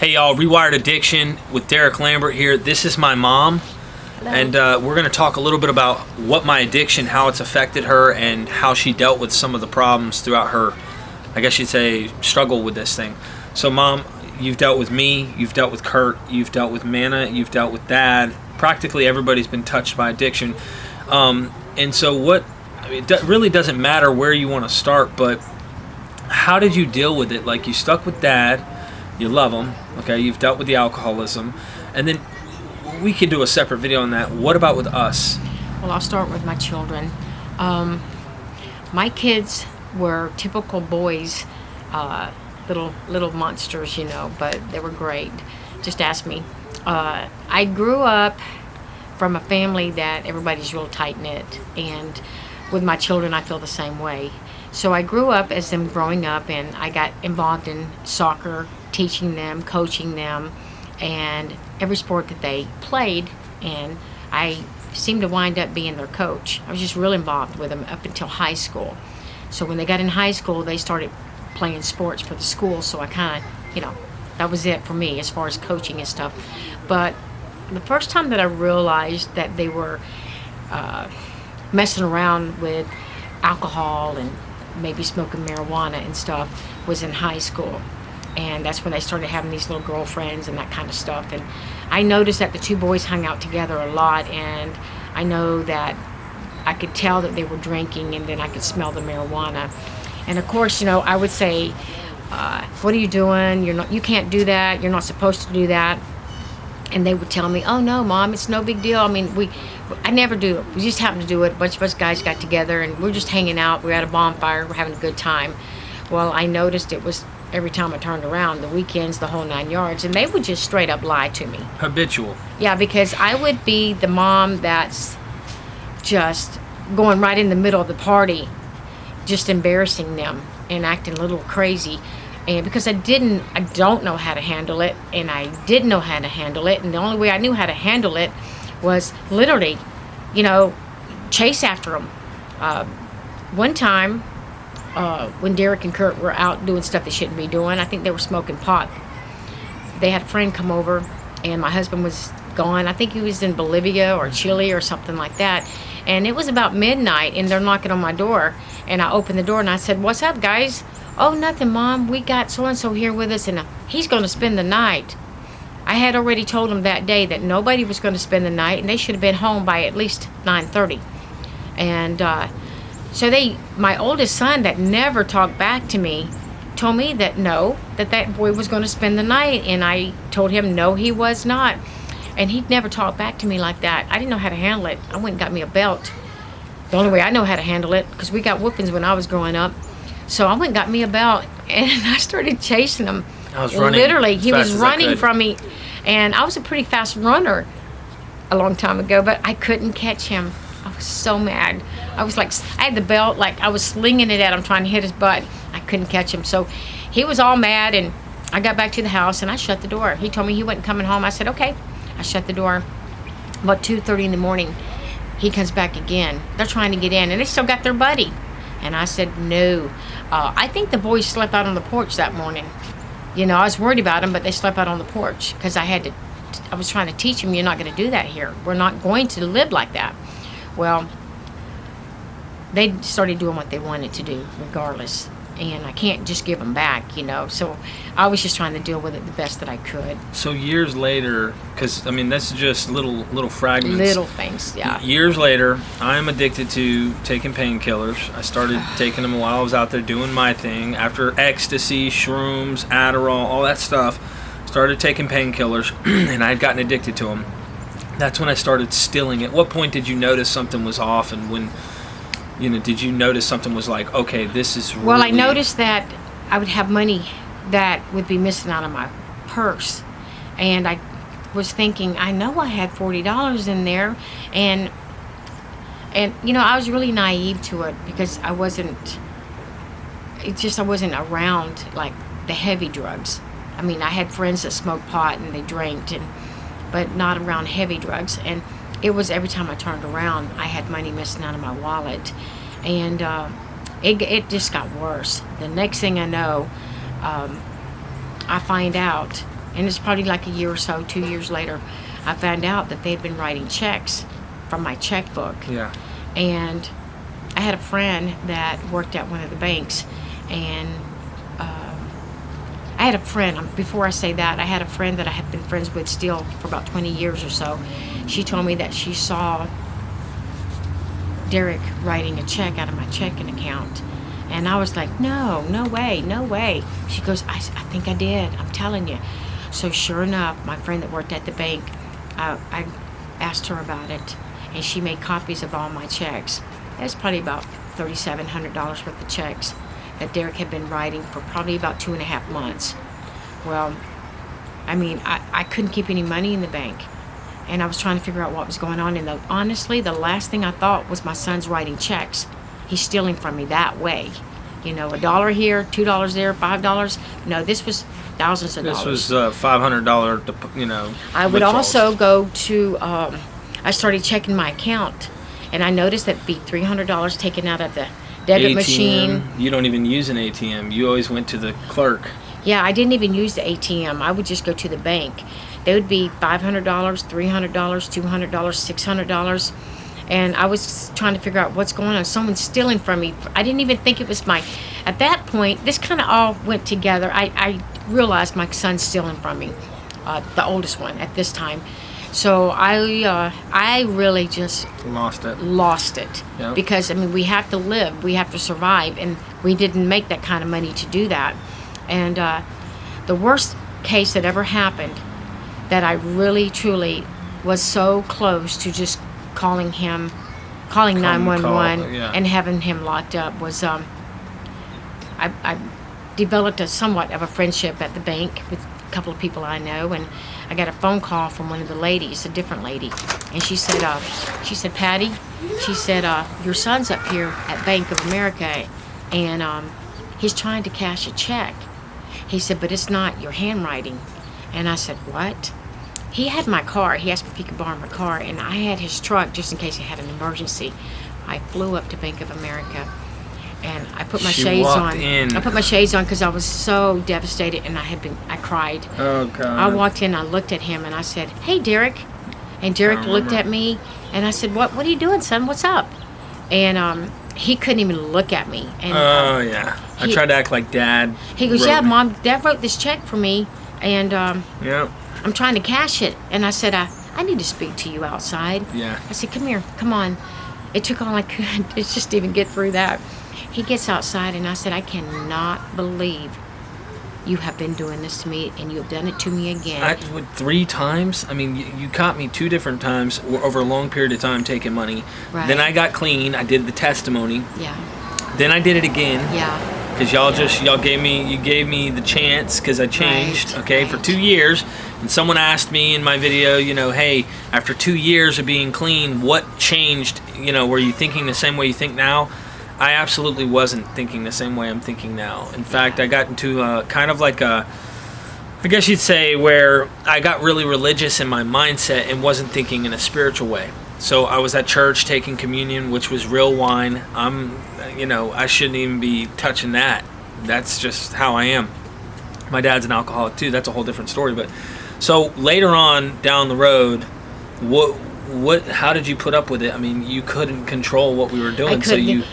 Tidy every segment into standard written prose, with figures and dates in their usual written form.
Hey y'all, Rewired Addiction with Derek Lambert here. This is my mom. Hello. And we're going to talk a little bit about what my addiction, how it's affected her, and how she dealt with some of the problems throughout her, I guess you'd say, struggle with this thing. So Mom, you've dealt with me, you've dealt with Kurt, you've dealt with Manna, you've dealt with Dad. Practically everybody's been touched by addiction. And so it really doesn't matter where you want to start, but how did you deal with it? Like, you stuck with Dad, you love him, okay, you've dealt with the alcoholism, and then we could do a separate video on that. What about with us? Well, I'll start with my children. My kids were typical boys, little monsters, but they were great. Just ask me. I grew up from a family that everybody's real tight-knit, and with my children I feel the same way. So I grew up as them growing up, and I got involved in soccer, teaching them, coaching them, and every sport that they played, and I seemed to wind up being their coach. I was just real involved with them up until high school. So when they got in high school, they started playing sports for the school, so I kind of, that was it for me as far as coaching and stuff. But the first time that I realized that they were messing around with alcohol and maybe smoking marijuana and stuff was in high school. And that's when they started having these little girlfriends and that kind of stuff. And I noticed that the two boys hung out together a lot, and I know that I could tell that they were drinking, and then I could smell the marijuana. And of course, I would say, what are you doing? You can't do that. You're not supposed to do that. And they would tell me, oh no, Mom, it's no big deal. I mean, I never do it. We just happened to do it. A bunch of us guys got together, and we're just hanging out. We're at a bonfire. We're having a good time. Well, I noticed it was every time I turned around, the weekends, the whole 9 yards, and they would just straight up lie to me. Habitual. Yeah, because I would be the mom that's just going right in the middle of the party, just embarrassing them and acting a little crazy. And because I don't know how to handle it, and I didn't know how to handle it, and the only way I knew how to handle it was literally, chase after them. One time, when Derek and Kurt were out doing stuff they shouldn't be doing, I think they were smoking pot. They had a friend come over, and my husband was gone. I think he was in Bolivia or Chile or something like that. And it was about midnight, and they're knocking on my door. And I opened the door, and I said, "What's up, guys?" "Oh, nothing, Mom. We got so-and-so here with us, and he's going to spend the night." I had already told them that day that nobody was going to spend the night, and they should have been home by at least 9:30. And so my oldest son that never talked back to me told me that no, that boy was going to spend the night, and I told him no, he was not. And he'd never talked back to me like that. I didn't know how to handle it. I went and got me a belt. The only way I know how to handle it, because we got whoopings when I was growing up. So I went and got me a belt, and I started chasing him. I was running. Literally, he was running from me, and I was a pretty fast runner a long time ago, but I couldn't catch him. I was so mad. I was like, I had the belt, like I was slinging it at him, trying to hit his butt. I couldn't catch him. So he was all mad, and I got back to the house, and I shut the door. He told me he wasn't coming home. I said, okay. I shut the door. About 2:30 in the morning, he comes back again. They're trying to get in, and they still got their buddy. And I said, no. I think the boys slept out on the porch that morning. I was worried about them, but they slept out on the porch because I was trying to teach them, you're not going to do that here. We're not going to live like that. Well, they started doing what they wanted to do regardless, and I can't just give them back, so I was just trying to deal with it the best that I could. So years later, because that's just little fragments, little things. Yeah. Years later, I'm addicted to taking painkillers. I started taking them while I was out there doing my thing. After ecstasy, shrooms, Adderall, all that stuff, started taking painkillers, and I had gotten addicted to them. That's when I started stilling. At what point did you notice something was off, and when, did you notice something was like, okay, this is really... Well, I noticed that I would have money that would be missing out of my purse, and I was thinking, I know I had $40 in there, and I was really naive to it because I wasn't around like the heavy drugs. I had friends that smoked pot and they drank, but not around heavy drugs. And it was every time I turned around, I had money missing out of my wallet. And it just got worse. The next thing I know, I find out and it's probably like a year or so, 2 years later, I found out that they'd been writing checks from my checkbook. Yeah. And I had a friend that worked at one of the banks, and I had a friend, before I say that, I had a friend that I had been friends with still for about 20 years or so. She told me that she saw Derek writing a check out of my checking account. And I was like, no way, no way. She goes, I think I did, I'm telling you. So sure enough, my friend that worked at the bank, I asked her about it, and she made copies of all my checks. It was probably about $3,700 worth of checks that Derek had been writing for probably about 2.5 months. Well, I mean, I couldn't keep any money in the bank, and I was trying to figure out what was going on. And honestly, the last thing I thought was my son's writing checks. He's stealing from me that way. You know, $1 here, $2 there, $5. No, this was thousands of dollars. This was $500, you know. I would withdrawals. also go to, I started checking my account, and I noticed that be $300 taken out of the debit ATM, machine. You don't even use an ATM. You always went to the clerk. Yeah, I didn't even use the ATM. I would just go to the bank. They would be $500, $300, $200, $600. And I was trying to figure out what's going on. Someone's stealing from me. I didn't even think it was at that point, this kind of all went together. I realized my son's stealing from me, the oldest one at this time. So I really just lost it. Yep. Because, I mean, we have to live, we have to survive, and we didn't make that kind of money to do that. And the worst case that ever happened, that I really, truly was so close to just calling 911 yeah. and having him locked up, was I developed somewhat of a friendship at the bank with a couple of people I know, and I got a phone call from one of the ladies, a different lady, and she said, Patty, she said, your son's up here at Bank of America, and he's trying to cash a check. He said, but it's not your handwriting. And I said, what? He had my car. He asked me if he could borrow my car, and I had his truck just in case he had an emergency. I flew up to Bank of America, and I put my shades on. I put my shades on because I was so devastated, and I cried. Oh, God. I walked in, I looked at him, and I said, hey, Derek. And Derek looked at me, and I said, what are you doing, son? What's up? And he couldn't even look at me. And, yeah. I tried to act like Dad. He goes, yeah, Mom, Dad wrote this check for me, and yeah. I'm trying to cash it. And I said, I need to speak to you outside. Yeah. I said, come here, come on. It took all I could to just even get through that. He gets outside, and I said, I cannot believe you have been doing this to me, and you have done it to me again. 3 times? I mean, you caught me 2 different times over a long period of time taking money. Right. Then I got clean. I did the testimony. Yeah. Then I did it again. Yeah. Because y'all gave me the chance, because I changed, for 2 years. And someone asked me in my video, hey, after 2 years of being clean, what changed? Were you thinking the same way you think now? I absolutely wasn't thinking the same way I'm thinking now. In fact, I got into kind of like I guess you'd say, where I got really religious in my mindset and wasn't thinking in a spiritual way. So I was at church taking communion, which was real wine. I shouldn't even be touching that. That's just how I am. My dad's an alcoholic too. That's a whole different story. But so later on down the road, how did you put up with it? I mean, you couldn't control what we were doing. I couldn't.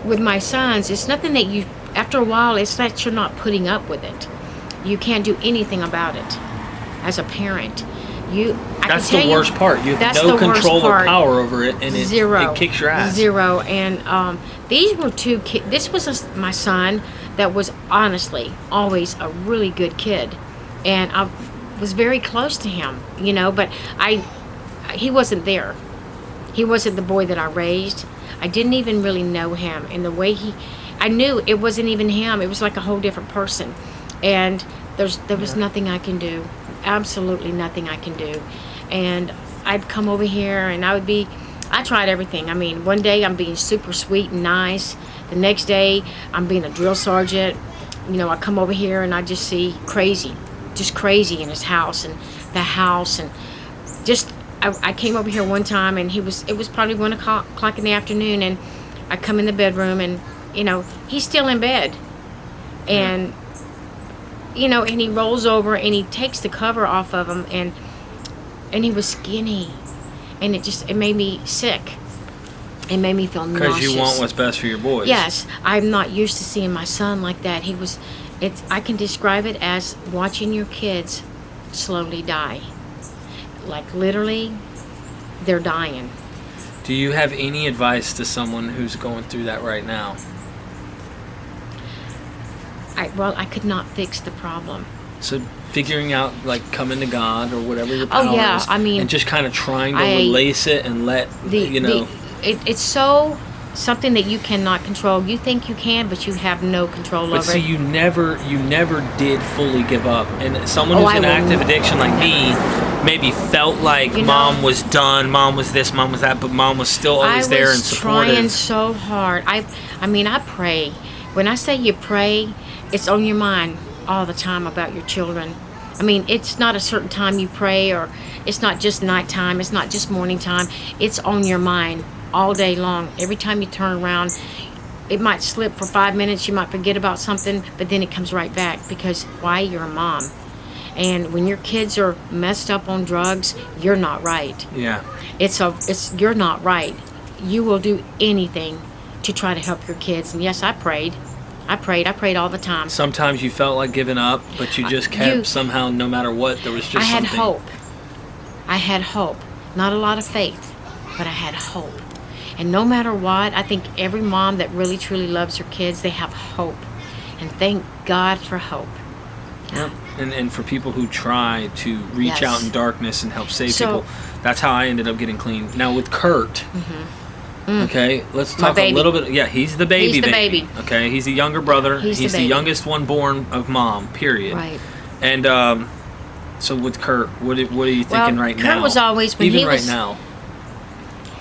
With my sons, it's nothing that you, after a while, it's that you're not putting up with it. You can't do anything about it as a parent. That's the worst part. You have no control or power over it, and it kicks your ass. Zero. And these were 2 kids. This was my son that was honestly always a really good kid, and I was very close to him, but he wasn't there. He wasn't the boy that I raised. I didn't even really know him, and the way I knew it wasn't even him. It was like a whole different person, and there was nothing I can do. Absolutely nothing I can do. And I'd come over here, and I tried everything. I mean, one day I'm being super sweet and nice. The next day I'm being a drill sergeant. I come over here and I just see just crazy in his house, and the house, and just I came over here one time, and it was probably 1 o'clock in the afternoon, and I come in the bedroom, and he's still in bed, and you know, and he rolls over and he takes the cover off of him, and he was skinny, and it made me sick. It made me feel nauseous. Because you want what's best for your boys. Yes, I'm not used to seeing my son like that. I can describe it as watching your kids slowly die. Like literally, they're dying. Do you have any advice to someone who's going through that right now? I could not fix the problem. So figuring out, like, coming to God or whatever your power is, I mean, and just kind of trying to release it and let, it's so something that you cannot control. You think you can, but you have no control over it. But see, you never did fully give up. And someone who's in active addiction like me maybe felt like mom was done, mom was this, mom was that, but mom was still always there and supportive. I was trying so hard. I mean, I pray. When I say you pray, it's on your mind all the time about your children. I mean, it's not a certain time you pray, or it's not just nighttime, it's not just morning time. It's on your mind all day long. Every time you turn around, it might slip for 5 minutes, you might forget about something, but then it comes right back, because why? You're a mom. And when your kids are messed up on drugs, you're not right. Yeah. You're not right. You will do anything to try to help your kids. And yes, I prayed all the time. Sometimes you felt like giving up, but you just kept somehow, no matter what, there was just something. I had hope. Not a lot of faith, but I had hope. And no matter what, I think every mom that really truly loves her kids, they have hope. And thank God for hope. Yeah. And for people who try to reach out in darkness and help save people, that's how I ended up getting clean. Now with Kurt, okay, let's talk a little bit. Yeah, he's the baby. He's the baby. Okay, he's the younger brother. He's the youngest one born of mom. Period. Right. And so with Kurt, what are you thinking right now? Kurt was always when even right now.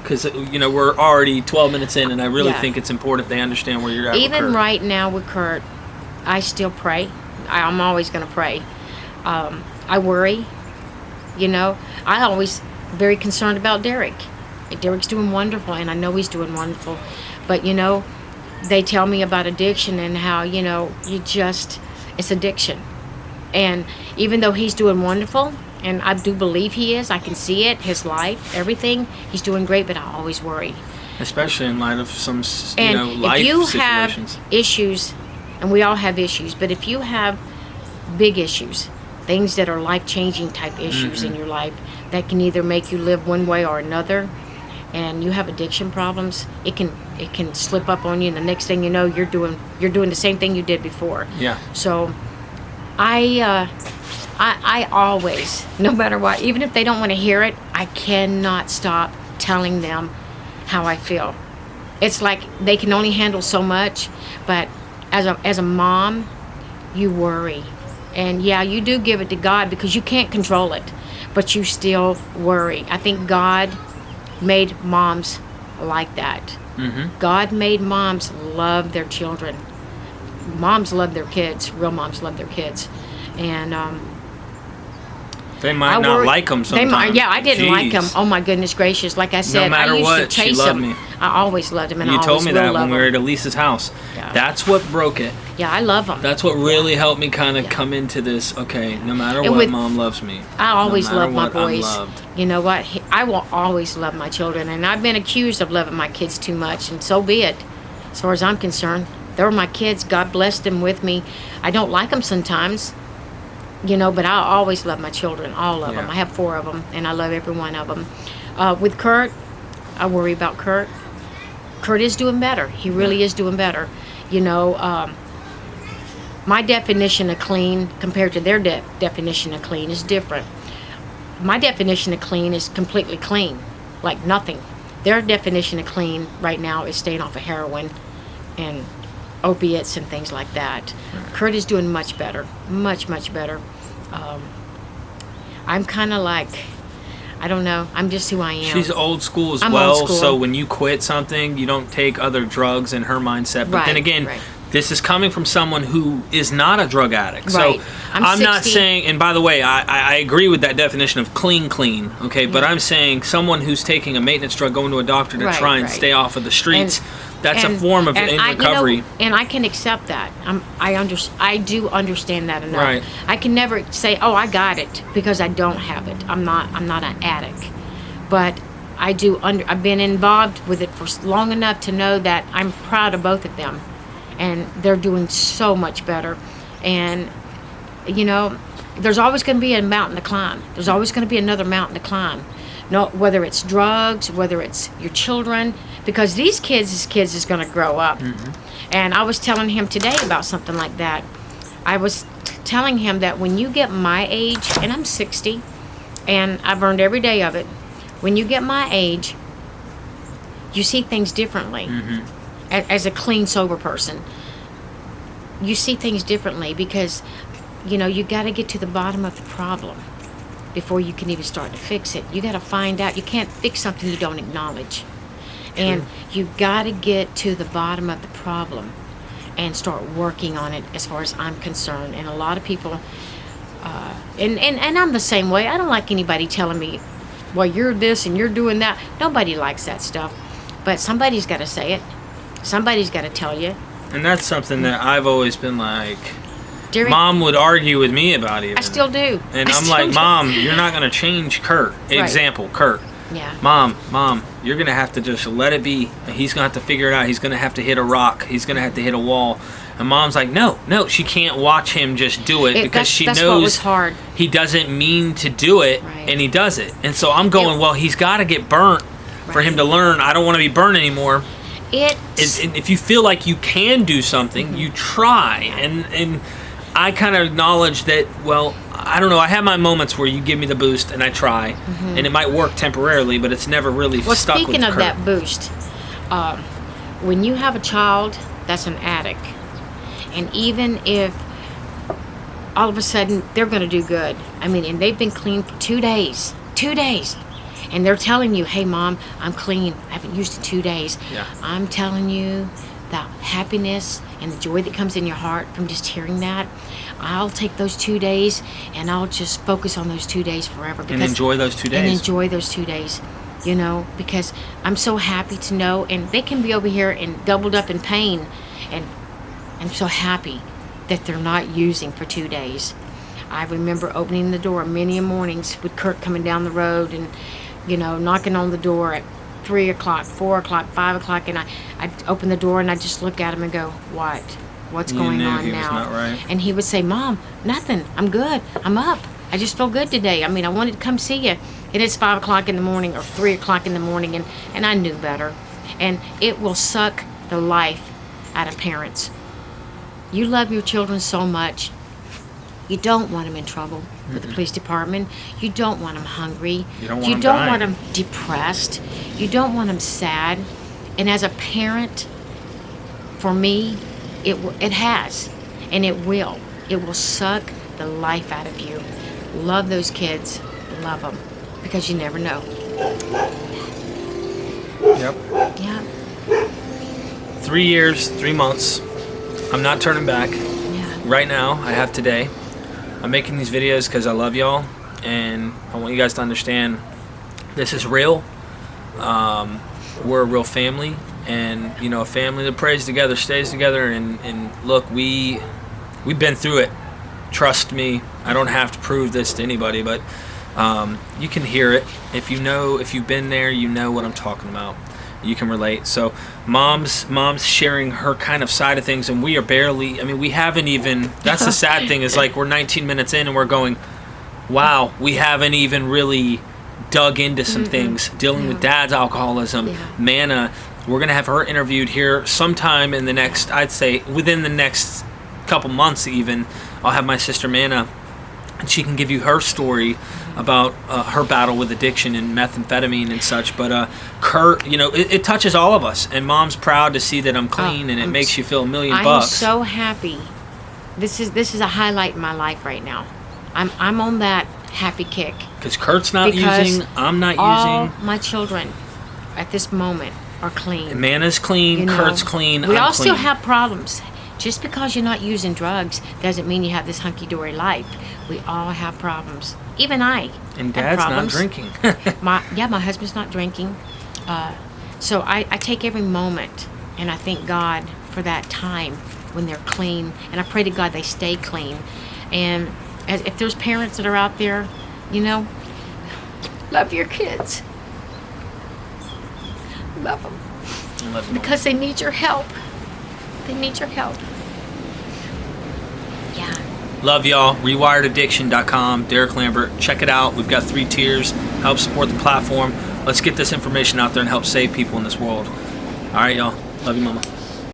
Because we're already 12 minutes in, and I really think it's important they understand where you're at. Even with Kurt. right now with Kurt, I still pray. I'm always going to pray. I worry. I always very concerned about Derek. Derek's doing wonderful, and I know he's doing wonderful. But, they tell me about addiction and how, it's addiction. And even though he's doing wonderful, and I do believe he is, I can see it, his life, everything, he's doing great, but I always worry. Especially in light of some, life situations. And if you have issues, and we all have issues, but if you have big issues, things that are life-changing type issues in your life that can either make you live one way or another, and you have addiction problems, it can slip up on you, and the next thing you know, you're doing the same thing you did before. Yeah. So I always, no matter what, even if they don't want to hear it, I cannot stop telling them how I feel. It's like they can only handle so much, but as a mom, you worry. And yeah, you do give it to God because you can't control it, but you still worry. I think God made moms like that. God made moms love their children. Moms love their kids. Real moms love their kids. And they might not like them sometimes. I didn't like them. Oh my goodness gracious! Like I said, I used to chase them. Me. I always loved them, and you I always told me that when we were them. at Elisa's house. Yeah. That's what broke it. Yeah, I love them. That's what really helped me kind of come into this. Okay, no matter what, mom loves me. I always love my boys. I'm loved. You know what? I will always love my children, and I've been accused of loving my kids too much, and so be it. As far as I'm concerned, they were my kids. God blessed them with me. I don't like them sometimes. But I always love my children, all of them. I have 4 of them, and I love every one of them. With Kurt, I worry about Kurt. Kurt is doing better. He really is doing better. My definition of clean compared to their definition of clean is different. My definition of clean is completely clean, like nothing. Their definition of clean right now is staying off of heroin and opiates and things like that. Kurt is doing much better, much, much better. I'm kind of like, I don't know, I'm just who I am. She's old school as I'm well, old school. So when you quit something, you don't take other drugs in her mindset. But then again, This is coming from someone who is not a drug addict. Right. So I'm not 60. saying, and by the way, I agree with that definition of clean, okay? But I'm saying someone who's taking a maintenance drug, going to a doctor to Right, try and right. stay off of the streets, that's a And- form of and in I- recovery. and I can accept that. I do understand that enough. Right. I can never say, "Oh, I got it," because I don't have it. I'm not an addict, but I do. I've been involved with it for long enough to know that I'm proud of both of them, and they're doing so much better. And there's always going to be a mountain to climb. There's always going to be another mountain to climb. No, whether it's drugs, whether it's your children, because these kids is going to grow up. And I was telling him today about something like that. I was telling him that when you get my age, and I'm 60, and I've earned every day of it, when you get my age, you see things differently. As a clean, sober person, you see things differently because, you got to get to the bottom of the problem before you can even start to fix it. You got to find out. You can't fix something you don't acknowledge. And you got to get to the bottom of the problem and start working on it, as far as I'm concerned. And a lot of people, and I'm the same way. I don't like anybody telling me, well, you're this and you're doing that. Nobody likes that stuff. But somebody's got to say it. Somebody's got to tell you. And that's something that I've always been like, During, Mom would argue with me about even. I still do. And I I'm still like, do. Mom, you're not going to change Kurt. Example, Kurt. Yeah. Mom, you're going to have to just let it be. He's going to have to figure it out. He's going to have to hit a rock. He's going to have to hit a wall. And Mom's like, no, she can't watch him just do it because she that's knows what was hard. he doesn't mean to do it, Right. and he does it. And so I'm going, well, he's got to get burnt for him Right. to learn. I don't want to be burnt anymore. And If you feel like you can do something, you try. And I kind of acknowledge that, well, I don't know. I have my moments where you give me the boost and I try, and it might work temporarily, but it's never really Well, stuck with speaking of Kurt. that boost, when you have a child that's an addict, and even if all of a sudden they're going to do good, and they've been clean for 2 days, and they're telling you, hey, Mom, I'm clean. I haven't used it 2 days. Yeah. I'm telling you, the happiness and the joy that comes in your heart from just hearing that, I'll take those 2 days and I'll just focus on those 2 days forever. And enjoy those 2 days. And enjoy those 2 days, because I'm so happy to know, and they can be over here and doubled up in pain, and I'm so happy that they're not using for 2 days. I remember opening the door many mornings with Kurt coming down the road and, knocking on the door at 3 o'clock, 4 o'clock, 5 o'clock, and I'd open the door and I'd just look at him and go, what's You going knew on he now? was not right. And he would say, Mom, nothing, I'm good, I'm up, I just feel good today. I wanted to come see you. It is 5 o'clock in the morning or 3 o'clock in the morning, and I knew better. And it will suck the life out of parents. You love your children so much. You don't want them in trouble with the police department. You don't want them hungry. You don't want them dying. want them depressed. You don't want them sad. And as a parent, for me, it has, and it will. It will suck the life out of you. Love those kids. Love them, because you never know. Yep. Yeah. 3 years, 3 months. I'm not turning back. Yeah. Right now, I have today. I'm making these videos because I love y'all, and I want you guys to understand this is real. We're a real family, and a family that prays together stays together. And look, we've been through it. Trust me, I don't have to prove this to anybody, but you can hear it. If you've been there, you know what I'm talking about. You can relate. So mom's sharing her kind of side of things, and we are barely, we haven't even, that's the sad thing, is like we're 19 minutes in and we're going, wow, we haven't even really dug into some things, dealing with Dad's alcoholism, Manna. We're going to have her interviewed here sometime in the next, I'd say within the next couple months even. I'll have my sister Manna, and she can give you her story about her battle with addiction and methamphetamine and such. But Kurt, it touches all of us, and Mom's proud to see that I'm clean, and it makes you feel $1 million. I'm so happy. This is a highlight in my life right now. I'm on that happy kick. Because Kurt's not using, I'm not all using. my children at this moment are clean. Manna's clean, Kurt's clean, We I'm all still clean. have problems. Just because you're not using drugs doesn't mean you have this hunky-dory life. We all have problems. Even I And have Dad's not problems. drinking. My husband's not drinking. So I take every moment, and I thank God for that time when they're clean. And I pray to God they stay clean. And if there's parents that are out there, love your kids. Love them. Love you, Mama. Because they need your help. They need your help. Yeah. Love y'all. RewiredAddiction.com. Derek Lambert. Check it out. We've got 3 tiers. Help support the platform. Let's get this information out there and help save people in this world. All right, y'all. Love you, Mama.